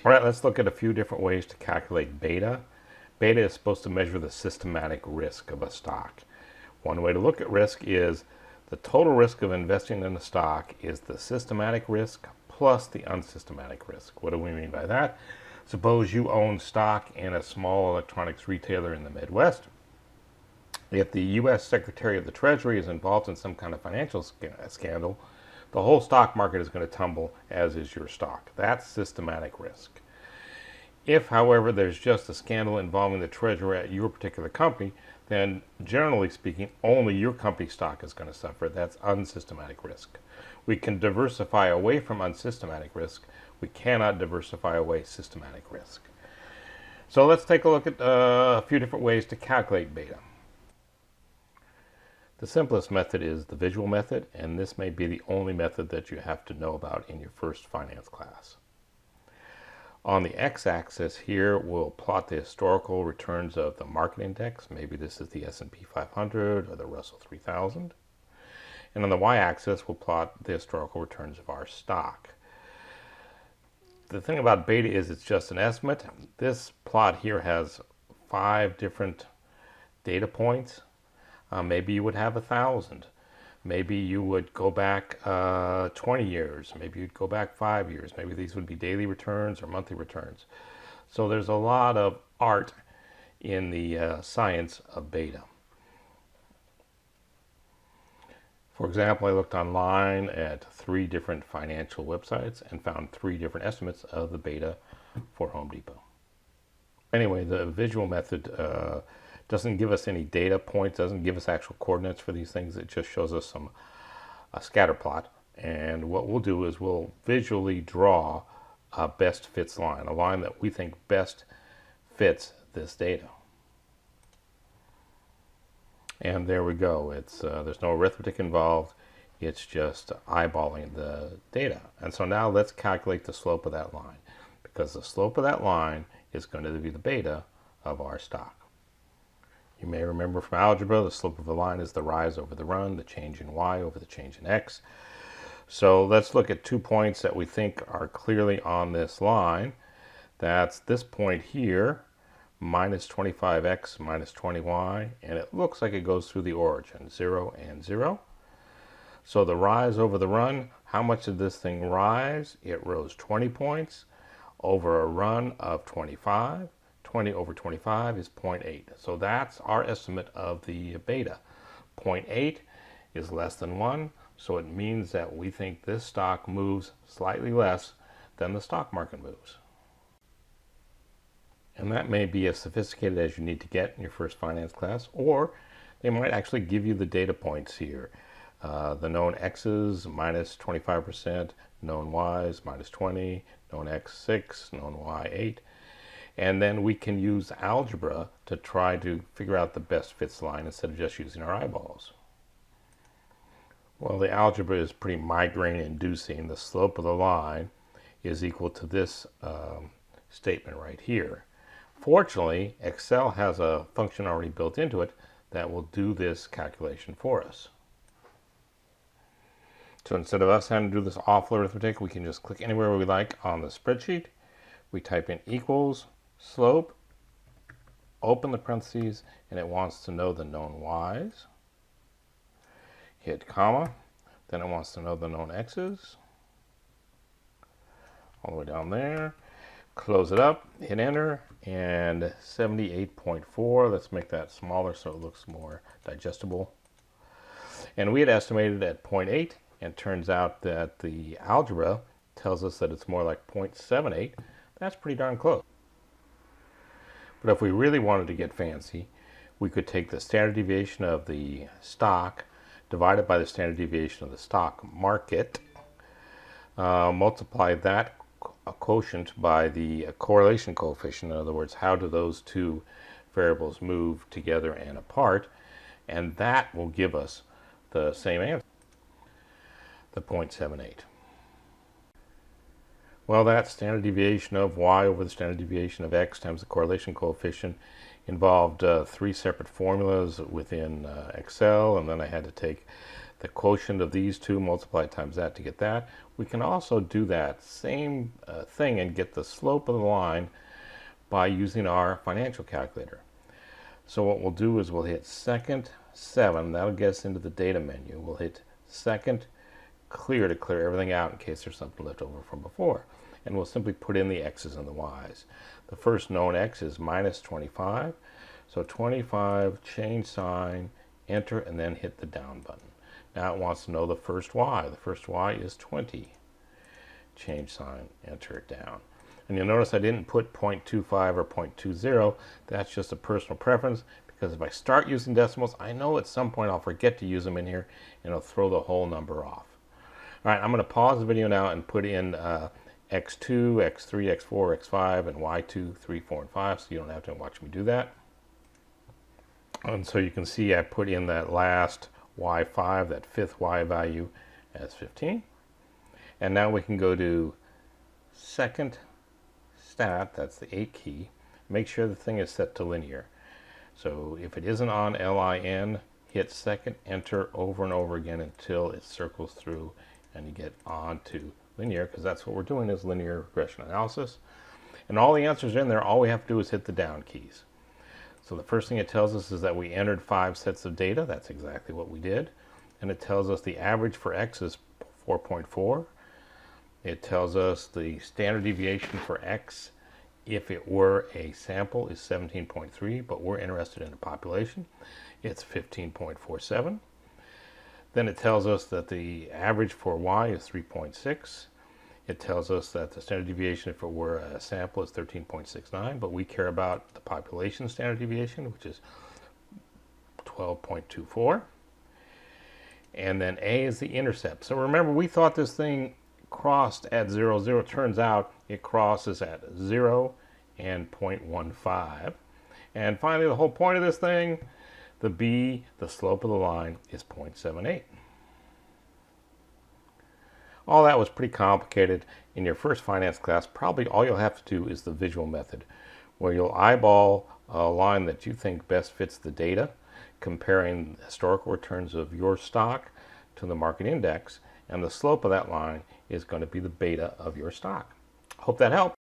All right, let's look at a few different ways to calculate beta. Beta is supposed to measure the systematic risk of a stock. One way to look at risk is the total risk of investing in a stock is the systematic risk plus the unsystematic risk. What do we mean by that? Suppose you own stock in a small electronics retailer in the Midwest. If the U.S. Secretary of the Treasury is involved in some kind of financial scandal, the whole stock market is going to tumble, as is your stock. That's systematic risk. If, however, there's just a scandal involving the treasurer at your particular company, then generally speaking, only your company stock is going to suffer. That's unsystematic risk. We can diversify away from unsystematic risk. We cannot diversify away systematic risk. So let's take a look at a few different ways to calculate beta. The simplest method is the visual method, and this may be the only method that you have to know about in your first finance class. On the x-axis here, we'll plot the historical returns of the market index. Maybe this is the S&P 500 or the Russell 3000. And on the y-axis, we'll plot the historical returns of our stock. The thing about beta is it's just an estimate. This plot here has 5 different data points. Maybe you would have 1,000. Maybe you would go back 20 years. Maybe you'd go back 5 years. Maybe these would be daily returns or monthly returns. So there's a lot of art in the science of beta. For example, I looked online at 3 different financial websites and found 3 different estimates of the beta for Home Depot. Anyway, the visual method doesn't give us any data points, doesn't give us actual coordinates for these things. It just shows us a scatter plot. And what we'll do is we'll visually draw a best fits line, a line that we think best fits this data. And there we go. There's no arithmetic involved. It's just eyeballing the data. And so now let's calculate the slope of that line, because the slope of that line is going to be the beta of our stock. You may remember from algebra, the slope of a line is the rise over the run, the change in y over the change in x. So let's look at 2 points that we think are clearly on this line. That's this point here, minus 25x minus 20y, and it looks like it goes through the origin, 0 and 0. So the rise over the run, how much did this thing rise? It rose 20 points over a run of 25. 20 over 25 is 0.8. So that's our estimate of the beta. 0.8 is less than 1, so it means that we think this stock moves slightly less than the stock market moves. And that may be as sophisticated as you need to get in your first finance class, or they might actually give you the data points here. The known x's, minus 25%, known y's, minus 20, known x, 6, known y, 8. And then we can use algebra to try to figure out the best fits line instead of just using our eyeballs. Well, the algebra is pretty migraine inducing. The slope of the line is equal to this statement right here. Fortunately, Excel has a function already built into it that will do this calculation for us. So instead of us having to do this awful arithmetic, we can just click anywhere we like on the spreadsheet. We type in equals slope, open the parentheses, and it wants to know the known y's. Hit comma, then it wants to know the known x's. All the way down there. Close it up, hit enter, and 78.4. Let's make that smaller so it looks more digestible. And we had estimated at 0.8, and it turns out that the algebra tells us that it's more like 0.78. That's pretty darn close. But if we really wanted to get fancy, we could take the standard deviation of the stock divided by the standard deviation of the stock market, multiply that quotient by the correlation coefficient. In other words, how do those two variables move together and apart, and that will give us the same answer, the 0.78. Well, that standard deviation of y over the standard deviation of x times the correlation coefficient involved 3 separate formulas within Excel, and then I had to take the quotient of these two, multiply times that to get that. We can also do that same thing and get the slope of the line by using our financial calculator. So what we'll do is we'll hit second 7, that'll get us into the data menu. We'll hit second clear to clear everything out in case there's something left over from before. And we'll simply put in the x's and the y's. The first known x is minus 25. So 25, change sign, enter, and then hit the down button. Now it wants to know the first y. The first y is 20. Change sign, enter it down. And you'll notice I didn't put 0.25 or 0.20. That's just a personal preference, because if I start using decimals, I know at some point I'll forget to use them in here and it'll throw the whole number off. All right, I'm going to pause the video now and put in x2, x3, x4, x5, and y2, 3, 4, and 5, so you don't have to watch me do that. And so you can see I put in that last y5, that fifth y value, as 15. And now we can go to second stat, that's the 8 key. Make sure the thing is set to linear. So if it isn't on LIN, hit second enter over and over again until it circles through and you get on to linear, because that's what we're doing, is linear regression analysis. And all the answers are in there. All we have to do is hit the down keys. So the first thing it tells us is that we entered 5 sets of data. That's exactly what we did. And it tells us the average for x is 4.4. It tells us the standard deviation for x, if it were a sample, is 17.3, but we're interested in a population. It's 15.47. Then it tells us that the average for y is 3.6. It tells us that the standard deviation, if it were a sample, is 13.69, but we care about the population standard deviation, which is 12.24. And then A is the intercept. So remember, we thought this thing crossed at 0, 0. Turns out it crosses at 0 and 0.15. And finally, the whole point of this thing, the B, the slope of the line, is 0.78. All that was pretty complicated. In your first finance class, probably all you'll have to do is the visual method, where you'll eyeball a line that you think best fits the data, comparing historical returns of your stock to the market index, and the slope of that line is going to be the beta of your stock. Hope that helped.